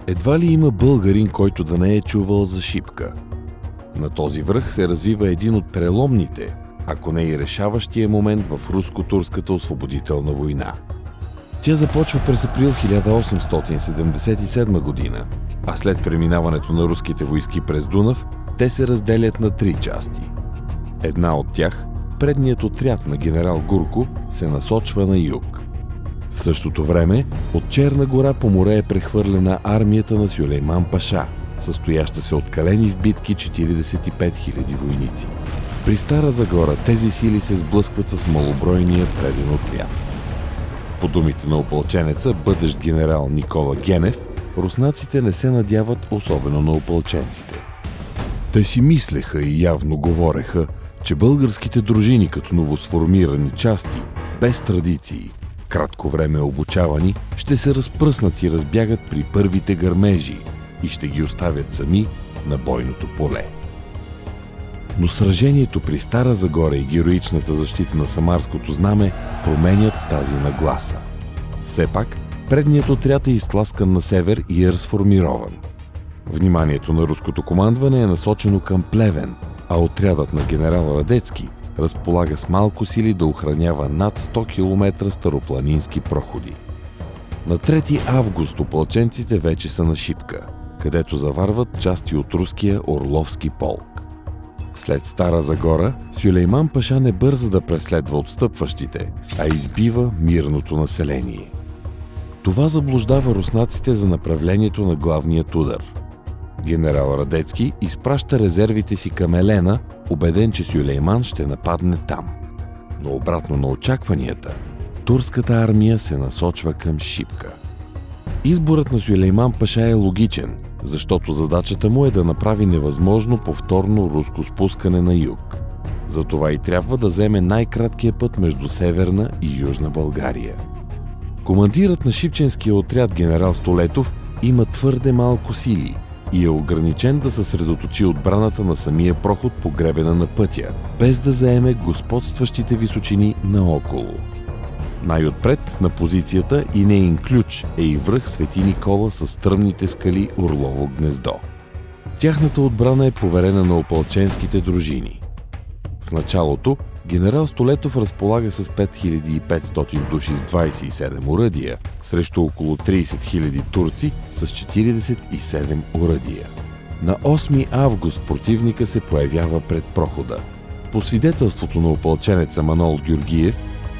Едва ли има българин, който да не е чувал за Шипка. На този връх се развива един от преломните, ако не и решаващия момент в руско-турската освободителна война. Тя започва през април 1877 година, а след преминаването на руските войски през Дунав, те се разделят на 3 части. Една от тях, предният отряд на генерал Гурко, се насочва на юг. В същото време, от Черна гора по море е прехвърлена армията на Сюлейман Паша, състояща се от калени в битки 45 000 войници. При Стара Загора тези сили се сблъскват с малобройния преден отряд. По думите на опълченеца, бъдещ генерал Никола Генев, руснаците не се надяват особено на опълченците. Те си мислеха и явно говореха, че българските дружини като новосформирани части, без традиции, кратко време обучавани, ще се разпръснат и разбягат при първите гърмежи и ще ги оставят сами на бойното поле. Но сражението при Стара Загора и героичната защита на Самарското знаме променят тази нагласа. Все пак, предният отряд е изтласкан на север и е разформирован. Вниманието на руското командване е насочено към Плевен, а отрядът на генерал Радецки разполага с малко сили да охранява над 100 км старопланински проходи. На 3 август опълченците вече са на Шипка, където заварват части от руския Орловски полк. След Стара Загора, Сюлейман Паша не бърза да преследва отстъпващите, а избива мирното население. Това заблуждава руснаците за направлението на главният удар. Генерал Радецки изпраща резервите си към Елена, убеден, че Сюлейман ще нападне там. Но обратно на очакванията, турската армия се насочва към Шипка. Изборът на Сюлейман Паша е логичен, защото задачата му е да направи невъзможно повторно руско спускане на юг. Затова и трябва да вземе най-краткия път между Северна и Южна България. Командирът на шипченския отряд генерал Столетов има твърде малко сили и е ограничен да съсредоточи отбраната на самия проход по гребена на пътя, без да заеме господстващите височини наоколо. Най-отпред на позицията и неин ключ е и връх Свети Никола с стръмните скали Орлово гнездо. Тяхната отбрана е поверена на опълченските дружини. В началото генерал Столетов разполага с 5500 души с 27 оръдия, срещу около 30 000 турци с 47 оръдия. На 8 август противника се появява пред прохода. По свидетелството на опълченеца Манол Георгиев,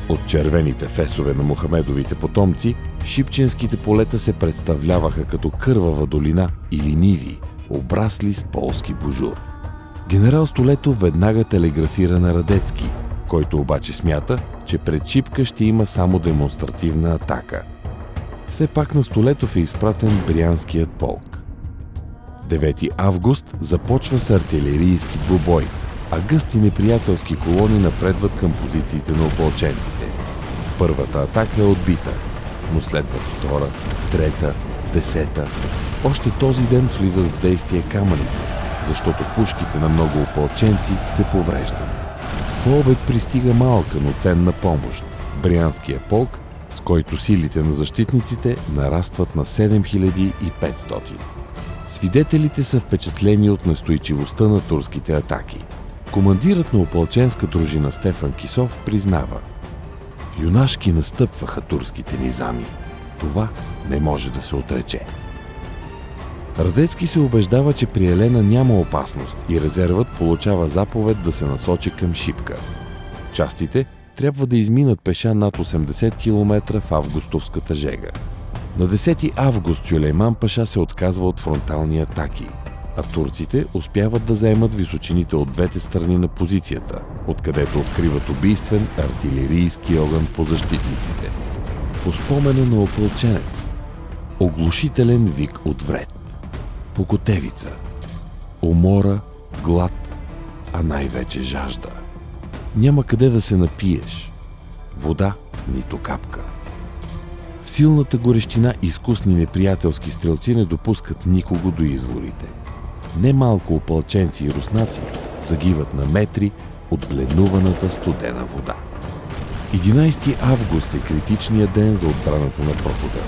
от червените фесове на Мохамедовите потомци, шипченските полета се представляваха като кървава долина или ниви, обрасли с полски божур. Генерал Столетов веднага телеграфира на Радецки, който обаче смята, че пред Шипка ще има само демонстративна атака. Все пак на Столетов е изпратен Брянският полк. 9 август започва с артилерийски двубой, а гъсти неприятелски колони напредват към позициите на опълченците. Първата атака е отбита, но следват втора, трета, 10. Още този ден влизат в действие камъните, защото пушките на много опълченци се повреждат. По обед пристига малка, но ценна помощ – Брянския полк, с който силите на защитниците нарастват на 7500. Свидетелите са впечатлени от настойчивостта на турските атаки. Командирът на опълченска дружина Стефан Кисов признава: юнашки настъпваха турските низами. Това не може да се отрече. Радецки се убеждава, че при Елена няма опасност и резервът получава заповед да се насочи към Шипка. Частите трябва да изминат пеша над 80 км в августовската жега. На 10 август Сюлейман Паша се отказва от фронтални атаки, а турците успяват да заемат височините от двете страни на позицията, откъдето откриват убийствен артилерийски огън по защитниците. По спомена на опълченец, оглушителен вик от вред, покотевица, умора, глад, а най-вече жажда. Няма къде да се напиеш. Вода, нито капка. В силната горещина изкусни неприятелски стрелци не допускат никого до изворите. Немалко опълченци и руснаци загиват на метри от бленуваната студена вода. 11 август е критичният ден за отбраната на прохода.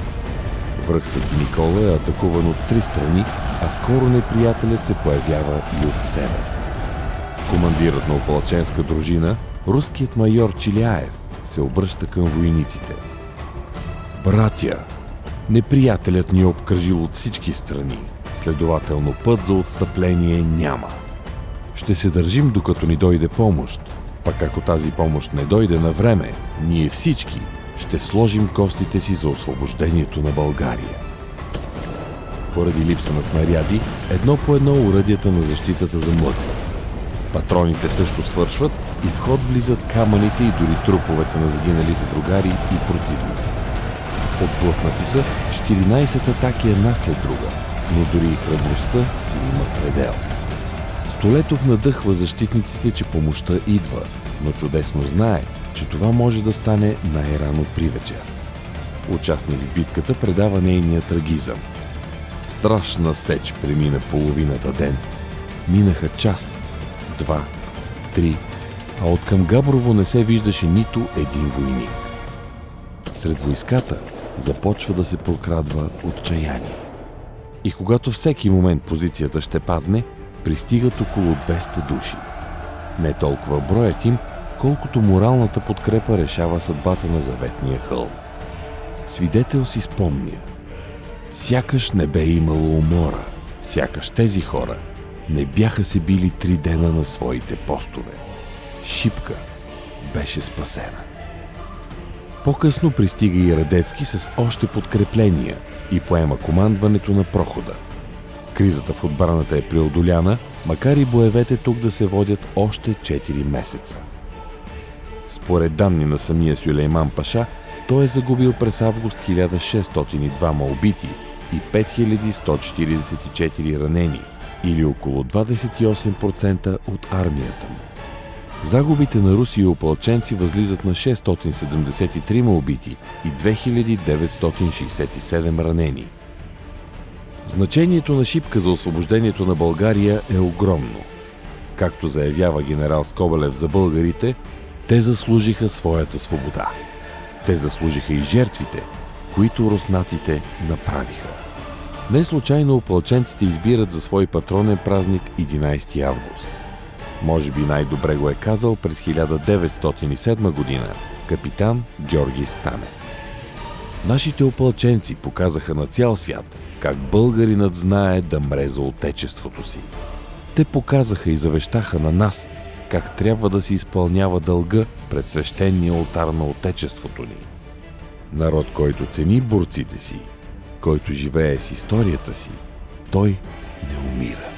Връх Свети Никола е атакуван от 3 страни, а скоро неприятелят се появява и от север. Командирът на опалченска дружина, руският майор Чиляев, се обръща към войниците. Братя, неприятелят ни е обкръжил от всички страни, следователно път за отстъпление няма. Ще се държим, докато ни дойде помощ, пък ако тази помощ не дойде на време, ние всички ще сложим костите си за освобождението на България. Поради липса на снаряди, едно по едно уръдията на защитата замлъкват. Патроните също свършват и в ход влизат камъните и дори труповете на загиналите другари и противници. Отблъснати са 14 атаки една след друга, но дори и храбростта си има предел. Столетов надъхва защитниците, че помощта идва, но чудесно знае, че това може да стане най-рано привечер. Участник в битката предава нейния трагизъм. В страшна сеч премина половината ден. Минаха час, 2, 3, а откъм Габрово не се виждаше нито един войник. Сред войската започва да се прокрадва отчаяние. И когато всеки момент позицията ще падне, пристигат около 200 души. Не толкова броят им, колкото моралната подкрепа решава съдбата на заветния хълм. Свидетел си спомня. Сякаш не бе имало умора, сякаш тези хора не бяха се били 3 дена на своите постове. Шипка беше спасена. По-късно пристига и Радецки с още подкрепления и поема командването на прохода. Кризата в отбраната е преодоляна, макар и боевете тук да се водят още 4 месеца. Според данни на самия Сюлейман Паша, той е загубил през август 1602 убити и 5144 ранени, или около 28% от армията му. Загубите на руси и опълченци възлизат на 673 убити и 2967 ранени. Значението на Шипка за освобождението на България е огромно. Както заявява генерал Скобелев за българите, те заслужиха своята свобода. Те заслужиха и жертвите, които руснаците направиха. Не случайно опълченците избират за свой патронен празник 11 август. Може би най-добре го е казал през 1907 година капитан Георги Станев. Нашите опълченци показаха на цял свят как българинът знае да мре за отечеството си. Те показаха и завещаха на нас как трябва да се изпълнява дълга пред свещения олтар на отечеството ни. Народ, който цени борците си, който живее с историята си, той не умира.